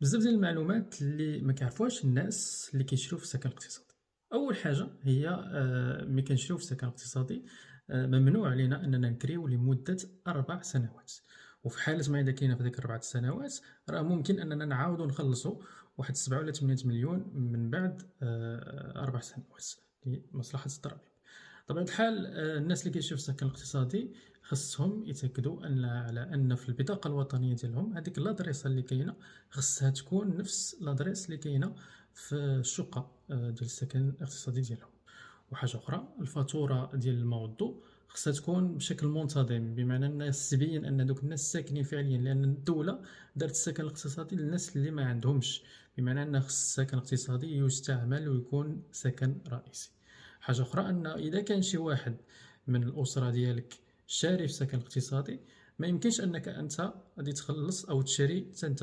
بزاف ديال المعلومات اللي ما كيعرفوهاش الناس اللي كيشريو في السكن الاقتصادي. اول حاجه هي ملي كنشريو في السكن الاقتصادي ممنوع علينا اننا نكريو لمده 4 سنوات. وفي حاله ما اذا كاينه في ديك 4 سنوات راه ممكن اننا نعاودو نخلصوا واحد 7 ولا 8 مليون من بعد 4 سنوات لمصلحه الضرائب. بطبيعة الحال الناس اللي كيشريو في السكن الاقتصادي خصهم يتأكدوا على أن في البطاقة الوطنية ديالهم هذيك لادريس اللي كاينة خصها تكون نفس لادريس اللي كاينة في الشقة ديال السكن الاقتصادي ديالهم. وحاجة أخرى، الفاتورة ديال الموضوع خصها تكون بشكل منتظم، بمعنى الناس تبين أن دوك الناس ساكنين فعليا، لأن الدولة دارت السكن الاقتصادي للناس اللي ما عندهمش، بمعنى أن خص السكن الاقتصادي يستعمل ويكون سكن رئيسي. حاجة أخرى أن إذا كان شي واحد من الأسرة ديالك شاري في سكن اقتصادي ما يمكنش أنك أنت غادي تخلص أو تشري حتى أنت